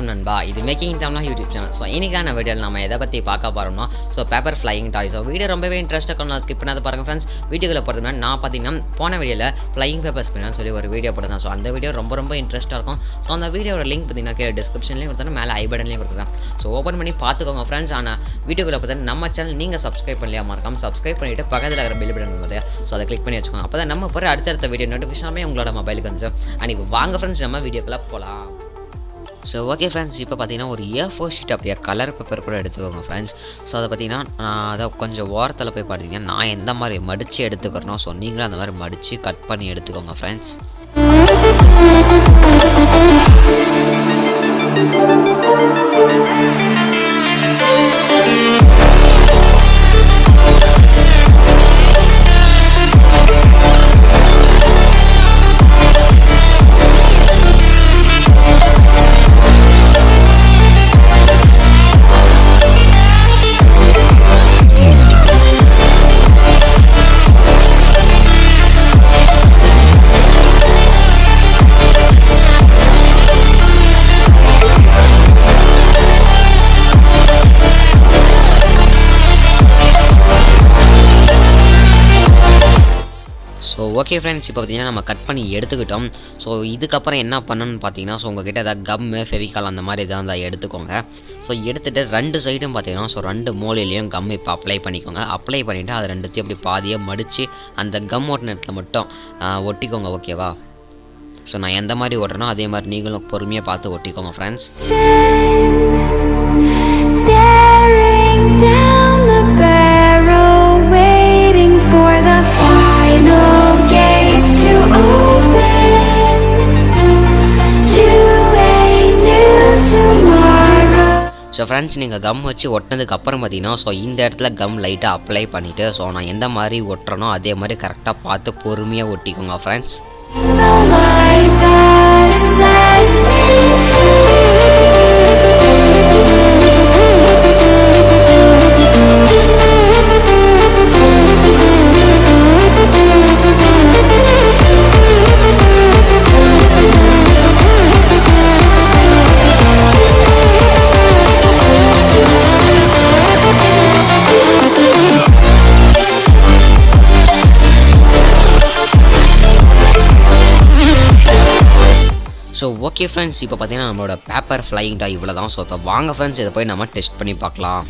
வணக்கம் நண்பா, இது making Tamil YouTube channel. So இன்னைக்கான வீடியோவில் நம்ம எதை பற்றி பார்க்க போகிறோம்னா பேப்பர் ஃப்ளையிங் டாய். ஸோ வீடியோ ரொம்பவே இன்ட்ரெஸ்ட்டாக இருக்கும், ஸ்கிப் பண்ணாத பாருங்கள் ஃப்ரெண்ட்ஸ். வீடியோவில் போகிறதுனா நான் பார்த்தீங்கன்னா போன வீடியோவில் ஃப்ளையிங் பேப்பர் ஸ்பின்னு சொல்லி ஒரு வீடியோ போட்டுருந்தேன். ஸோ அந்த வீடியோ ரொம்ப இன்ட்ரெஸ்ட்டாக இருக்கும். ஸோ அந்த வீடியோட லிங்க் பார்த்தீங்கன்னா கீழே டிஸ்கிரிப்ஷன்லேயும் கொடுத்தேன், மேலே ஐ பட்டன்லேயும் கொடுத்துருக்கேன். ஸோ ஓப்பன் பண்ணி பார்த்துக்கோங்க ஃப்ரெண்ட்ஸ். ஆனால் வீடியோவில் பார்த்தீங்கன்னா நம்ம சேனல் நீங்கள் சப்ஸ்கிரைப் பண்ணலையா மறக்காம சப்ஸ்கிரைப் பண்ணிவிட்டு பக்கத்தில் இருக்கிற பெல் பட்டன் வந்து ஸோ அதை கிளிக் பண்ணி வச்சுக்கோங்க. அப்போ தான் நம்ம போகிற அடுத்தடுத்த வீடியோ நோட்டிஃபிகேஷனாமே உங்களோட மொபைலுக்கு வந்து. அண்ட் இப்போ வாங்க ஃப்ரெண்ட்ஸ் நம்ம வீடியோக்குள்ளே போகலாம். ஸோ ஓகே ஃப்ரெண்ட்ஸ், இப்போ பார்த்தீங்கன்னா ஒரு A4 ஷீட் அப்படியே கலர் பேப்பர் கூட எடுத்துக்கோங்க ஃப்ரெண்ட்ஸ். ஸோ அதை பார்த்தீங்கன்னா நான் அதை கொஞ்சம் ஓரத்தில் போய் பார்த்தீங்கன்னா நான் எந்த மாதிரி மடித்து எடுத்துக்கிறனோ ஸோ நீங்களும் அந்த மாதிரி மடித்து கட் பண்ணி எடுத்துக்கோங்க ஃப்ரெண்ட்ஸ். ஸோ ஓகே ஃப்ரெண்ட்ஸ், இப்போ பார்த்தீங்கன்னா நம்ம கட் பண்ணி எடுத்துக்கிட்டோம். ஸோ இதுக்கப்புறம் என்ன பண்ணணும்னு பார்த்தீங்கன்னா உங்ககிட்ட ஏதாவது கம்மு ஃபெவிகால் அந்த மாதிரி எதாவது இருந்தால் எடுத்துக்கோங்க. ஸோ எடுத்துகிட்டு ரெண்டு சைடும் பார்த்தீங்கன்னா ரெண்டு மூலையிலையும் கம் இப்போ அப்ளை பண்ணிக்கோங்க. அப்ளை பண்ணிவிட்டு அதை ரெண்டுத்தையும் அப்படி பாதியாக மடித்து அந்த கம் ஓட்டின இடத்துல மட்டும் ஒட்டிக்கோங்க, ஓகேவா? ஸோ நான் எந்த மாதிரி ஓட்டுறனோ அதே மாதிரி நீங்களும் பொறுமையாக பார்த்து ஒட்டிக்கோங்க ஃப்ரெண்ட்ஸ். ஸோ ஃப்ரெண்ட்ஸ், நீங்கள் கம் வச்சு ஒட்டினதுக்கப்புறம் பார்த்தீங்கன்னா இந்த இடத்துல கம் லைட்டாக அப்ளை பண்ணிவிட்டு நான் எந்த மாதிரி ஒட்டுறனோ அதே மாதிரி கரெக்டாக பார்த்து பொறுமையாக ஒட்டிக்கோங்க ஃப்ரெண்ட்ஸ். ஸோ ஓகே ஃப்ரெண்ட்ஸ், இப்போ பார்த்தீங்கன்னா நம்மளோட பேப்பர் ஃப்ளையிங் டாய் இவ்வளோ தான். ஸோ இப்போ வாங்க ஃப்ரெண்ட்ஸ் இதை போய் நம்ம டெஸ்ட் பண்ணி பார்க்கலாம்.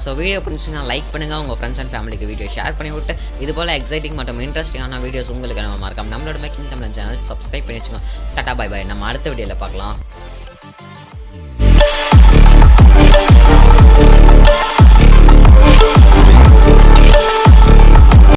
ஸோ வீடியோ பிடிச்சிங்கன்னா லைக் பண்ணுங்கள், உங்கள் ஃப்ரெண்ட்ஸ் அண்ட் ஃபேமிலிக்கு வீடியோ ஷேர் பண்ணி விட்டு இது போல் எக்ஸைட்டிங் மற்றும் இன்ட்ரெஸ்டிங்கான வீடியோஸ் உங்களுக்கு நம்ம மறக்காம நம்மளோட மேக்கிங் தமிழ் சேனல் சப்ஸ்கிரைப் பண்ணி வச்சுக்கோங்க. டாடா பை பை, நம்ம அடுத்த வீடியோவில் பார்க்கலாம்.